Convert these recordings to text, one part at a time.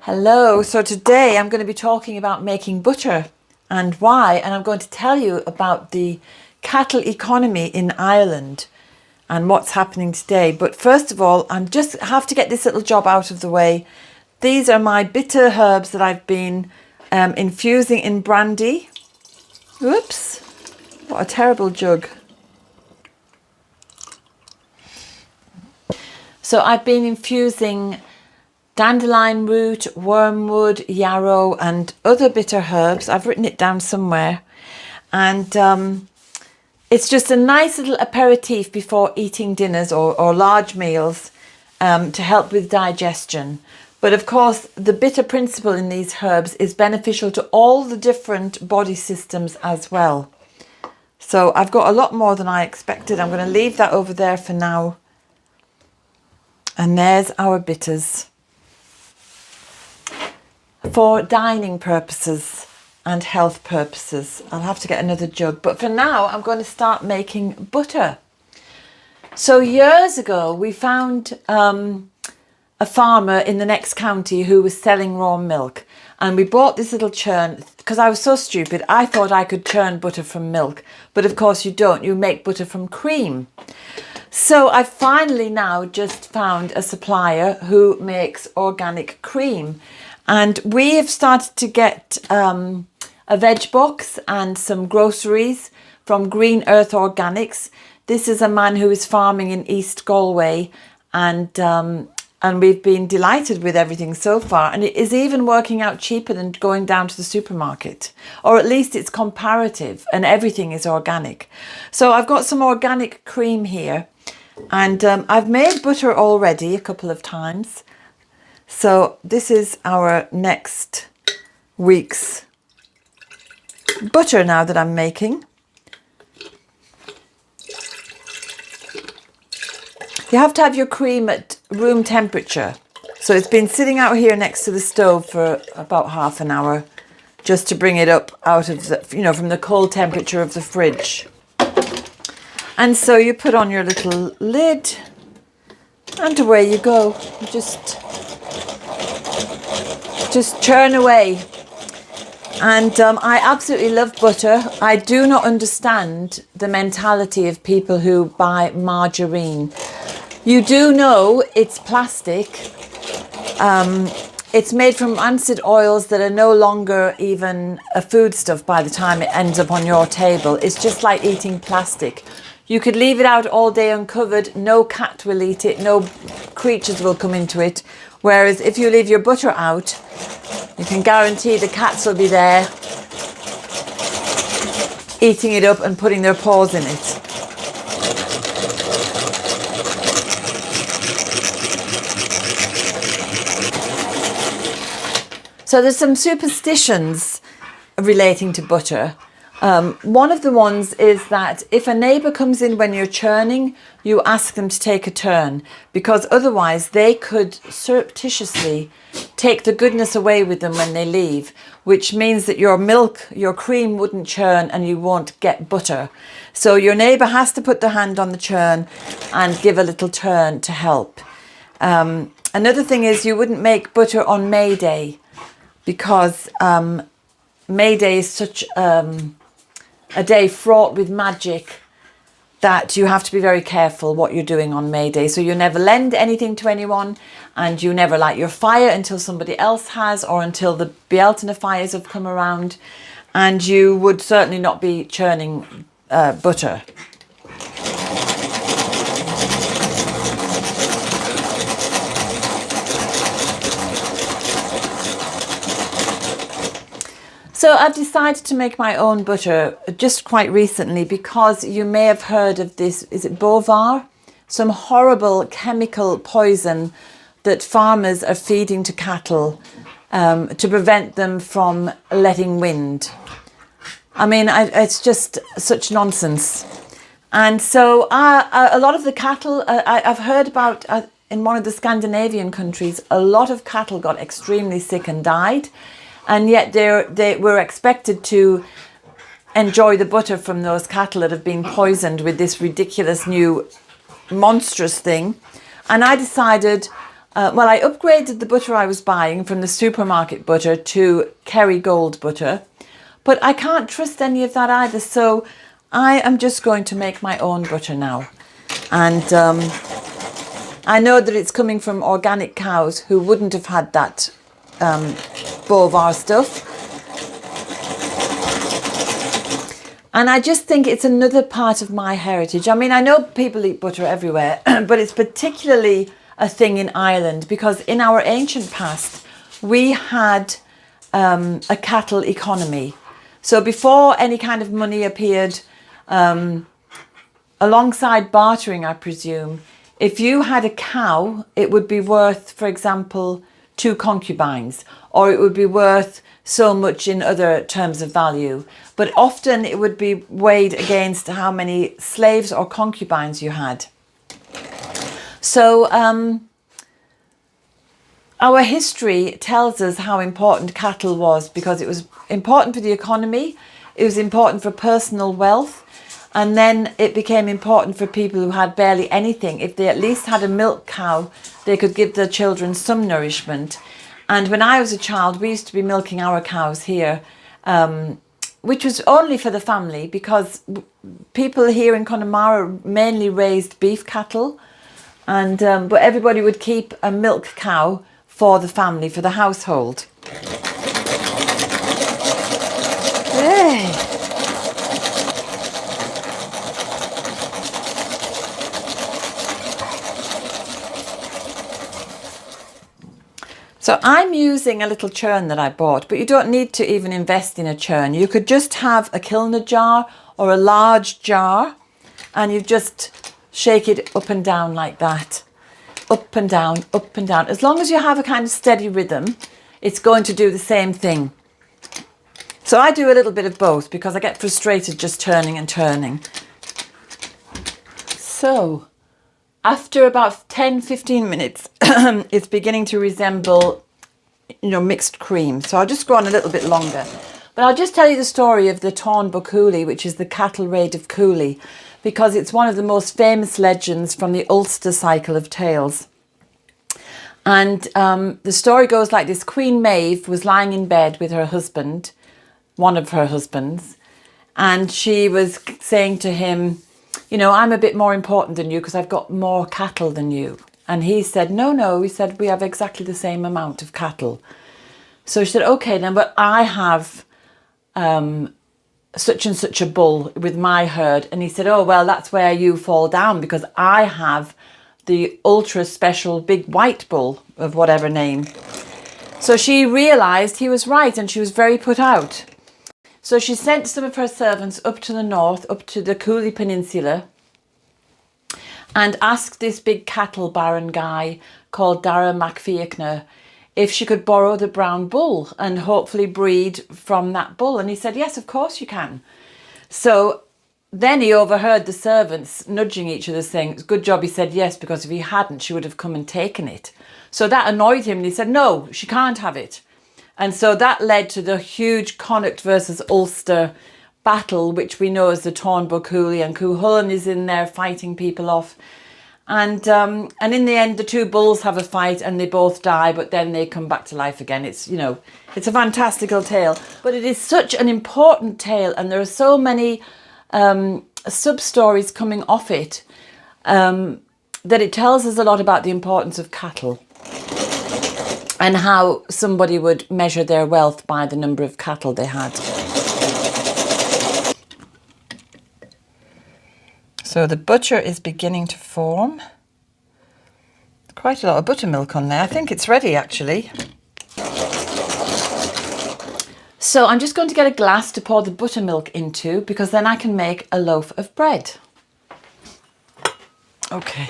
Hello, so today I'm going to be talking about making butter and why, and I'm going to tell you about the cattle economy in Ireland and what's happening today. But first of all, I just have to get this little job out of the way. These are my bitter herbs that I've been infusing in brandy. Oops, what a terrible jug. So I've been infusing dandelion root, wormwood, yarrow and other bitter herbs. I've written it down somewhere. And it's just a nice little aperitif before eating dinners or large meals to help with digestion. But of course, the bitter principle in these herbs is beneficial to all the different body systems as well. So I've got a lot more than I expected. I'm going to leave that over there for now. And there's our bitters. For dining purposes and health purposes. I'll have to get another jug. But for now, I'm going to start making butter. So years ago, we found a farmer in the next county who was selling raw milk. And we bought this little churn because I was so stupid. I thought I could churn butter from milk. But of course you don't. You make butter from cream. So I finally now just found a supplier who makes organic cream. And we have started to get a veg box and some groceries from Green Earth Organics. This is a man who is farming in East Galway, and we've been delighted with everything so far. And it is even working out cheaper than going down to the supermarket, or at least it's comparative, and everything is organic. So I've got some organic cream here, and I've made butter already a couple of times. So this is our next week's butter now that I'm making. You have to have your cream at room temperature. So it's been sitting out here next to the stove for about half an hour just to bring it up out of the, from the cold temperature of the fridge. And so you put on your little lid and away you go. You just churn away. And I absolutely love butter. I do not understand the mentality of people who buy margarine. You do know it's plastic. It's made from rancid oils that are no longer even a foodstuff by the time it ends up on your table. It's just like eating plastic. You could leave it out all day uncovered. No cat will eat it. No creatures will come into it. Whereas if you leave your butter out, you can guarantee the cats will be there eating it up and putting their paws in it. So there's some superstitions relating to butter. One of the ones is that if a neighbour comes in when you're churning, you ask them to take a turn, because otherwise they could surreptitiously take the goodness away with them when they leave, which means that your milk, your cream wouldn't churn and you won't get butter. So your neighbour has to put their hand on the churn and give a little turn to help. Another thing is you wouldn't make butter on May Day, because May Day is such a day fraught with magic that you have to be very careful what you're doing on May Day. So you never lend anything to anyone, and you never light your fire until somebody else has, or until the Bealtaine fires have come around, and you would certainly not be churning butter. So I've decided to make my own butter just quite recently, because you may have heard of this, is it Bovar? Some horrible chemical poison that farmers are feeding to cattle to prevent them from letting wind. I mean, it's just such nonsense. And so a lot of the cattle, I've heard about in one of the Scandinavian countries, a lot of cattle got extremely sick and died. And yet they were expected to enjoy the butter from those cattle that have been poisoned with this ridiculous new monstrous thing. And I decided Well, I upgraded the butter I was buying from the supermarket butter to Kerrygold butter, but I can't trust any of that either. So I am just going to make my own butter now. And I know that it's coming from organic cows who wouldn't have had that bovine stuff. And I just think it's another part of my heritage. I mean, I know people eat butter everywhere, but it's particularly a thing in Ireland because in our ancient past, we had a cattle economy. So before any kind of money appeared, alongside bartering, I presume, if you had a cow, it would be worth, for example, 2 concubines, or it would be worth so much in other terms of value. But often it would be weighed against how many slaves or concubines you had. So our history tells us how important cattle was because it was important for the economy, it was important for personal wealth, and then it became important for people who had barely anything. If they at least had a milk cow, they could give their children some nourishment. And when I was a child, we used to be milking our cows here, which was only for the family because people here in Connemara mainly raised beef cattle. And but everybody would keep a milk cow for the family, for the household. Hey. So I'm using a little churn that I bought, but you don't need to even invest in a churn. You could just have a kilner jar or a large jar and you just shake it up and down like that. Up and down, up and down. As long as you have a kind of steady rhythm, it's going to do the same thing. So I do a little bit of both because I get frustrated just turning and turning. So after about 10-15 minutes, it's beginning to resemble, mixed cream. So I'll just go on a little bit longer. But I'll just tell you the story of the Danu Cooley, which is the Cattle Raid of Cooley, because it's one of the most famous legends from the Ulster cycle of tales. And the story goes like this. Queen Maeve was lying in bed with her husband, one of her husbands, and she was saying to him, I'm a bit more important than you because I've got more cattle than you. And he said, no. He said, we have exactly the same amount of cattle. So she said, okay then, but I have such and such a bull with my herd. And he said, oh, well, that's where you fall down because I have the ultra special big white bull of whatever name. So she realised he was right and she was very put out. So she sent some of her servants up to the north, up to the Cooley Peninsula, and asked this big cattle baron guy called Dara MacFiachna if she could borrow the brown bull and hopefully breed from that bull. And he said, yes, of course you can. So then he overheard the servants nudging each other saying, good job he said yes, because if he hadn't, she would have come and taken it. So that annoyed him and he said, no, she can't have it. And so that led to the huge Connacht versus Ulster battle, which we know as the Danu Cooley, and Cuchulainn is in there fighting people off. And in the end, the two bulls have a fight and they both die, but then they come back to life again. It's, it's a fantastical tale, but it is such an important tale. And there are so many sub-stories coming off it that it tells us a lot about the importance of cattle. And how somebody would measure their wealth by the number of cattle they had. So the butter is beginning to form. Quite a lot of buttermilk on there. I think it's ready actually. So I'm just going to get a glass to pour the buttermilk into because then I can make a loaf of bread. Okay.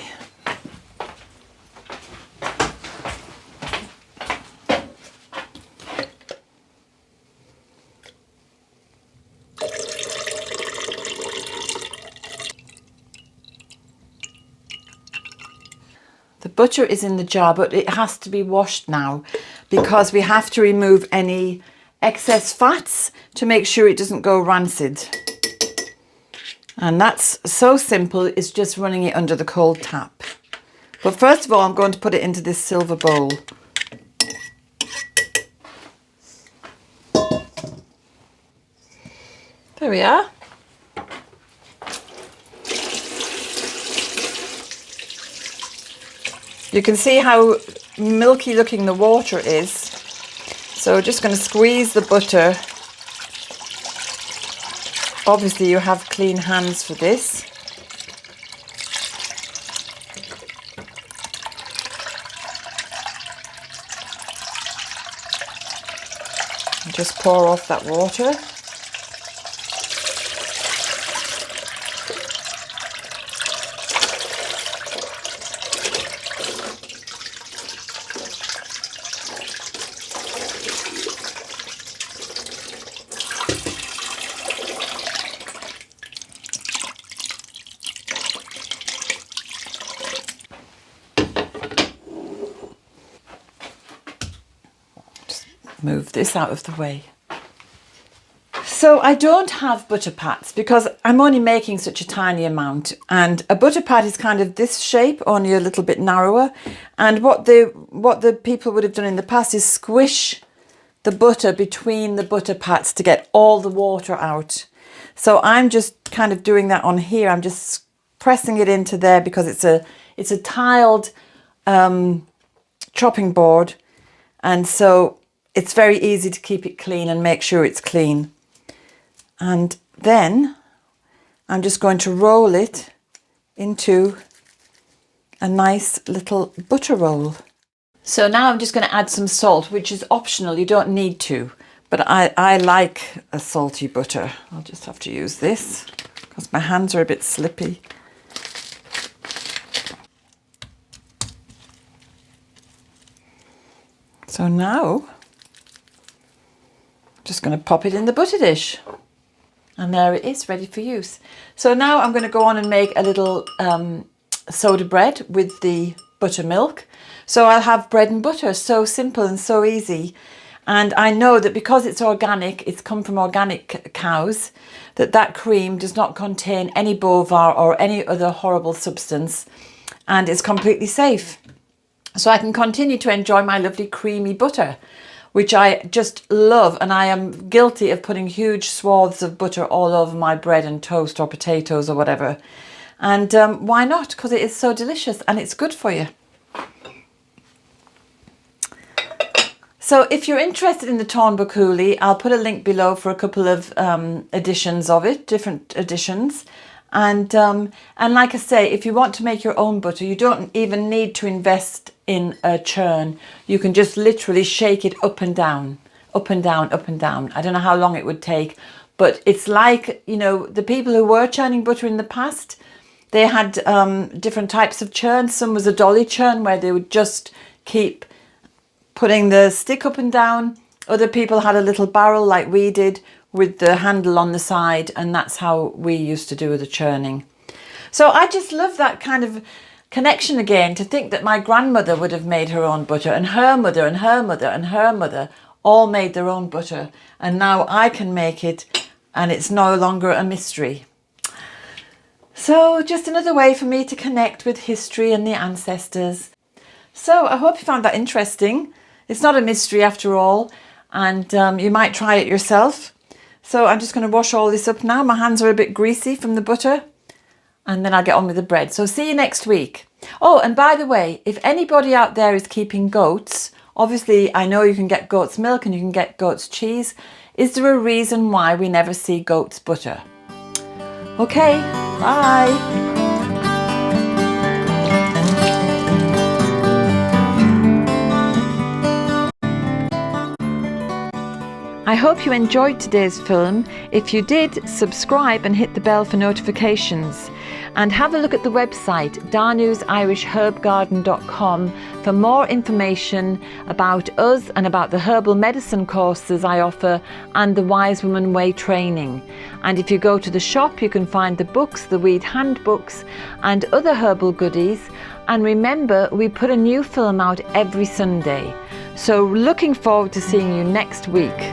The butter is in the jar, but it has to be washed now because we have to remove any excess fats to make sure it doesn't go rancid. And that's so simple, it's just running it under the cold tap. But first of all, I'm going to put it into this silver bowl. There we are. You can see how milky looking the water is. So we're just going to squeeze the butter. Obviously you have clean hands for this. And just pour off that water. Move this out of the way. So I don't have butter pats because I'm only making such a tiny amount, and a butter pat is kind of this shape, only a little bit narrower. And what the people would have done in the past is squish the butter between the butter pats to get all the water out. So I'm just kind of doing that on here. I'm just pressing it into there because it's a tiled chopping board, and so it's very easy to keep it clean and make sure it's clean. And then I'm just going to roll it into a nice little butter roll. So now I'm just going to add some salt, which is optional. You don't need to, but I like a salty butter. I'll just have to use this because my hands are a bit slippy. So now just going to pop it in the butter dish, and there it is, ready for use. So now I'm going to go on and make a little soda bread with the buttermilk. So I'll have bread and butter, so simple and so easy. And I know that because it's organic, it's come from organic cows, that cream does not contain any bovar or any other horrible substance, and it's completely safe. So I can continue to enjoy my lovely creamy butter, which I just love, and I am guilty of putting huge swaths of butter all over my bread and toast or potatoes or whatever. And why not? Because it is so delicious and it's good for you. So if you're interested in the Thomas of Cooley, I'll put a link below for a couple of editions of it, different editions. And like I say, if you want to make your own butter, you don't even need to invest in a churn. You can just literally shake it up and down, up and down, up and down. I don't know how long it would take, but it's like, you know, the people who were churning butter in the past, they had different types of churn. Some was a dolly churn where they would just keep putting the stick up and down. Other people had a little barrel like we did with the handle on the side, and that's how we used to do the churning. So I just love that kind of connection again, to think that my grandmother would have made her own butter, and her mother and her mother and her mother all made their own butter, and now I can make it and it's no longer a mystery. So just another way for me to connect with history and the ancestors. So I hope you found that interesting. It's not a mystery after all, and you might try it yourself. So I'm just going to wash all this up now. My hands are a bit greasy from the butter, and then I'll get on with the bread. So see you next week. Oh, and by the way, if anybody out there is keeping goats, obviously I know you can get goat's milk and you can get goat's cheese. Is there a reason why we never see goat's butter? Okay, bye. I hope you enjoyed today's film. If you did, subscribe and hit the bell for notifications. And have a look at the website danusirishherbgarden.com for more information about us and about the herbal medicine courses I offer and the Wise Woman Way training. And if you go to the shop, you can find the books, the weed handbooks and other herbal goodies. And remember, we put a new film out every Sunday. So looking forward to seeing you next week.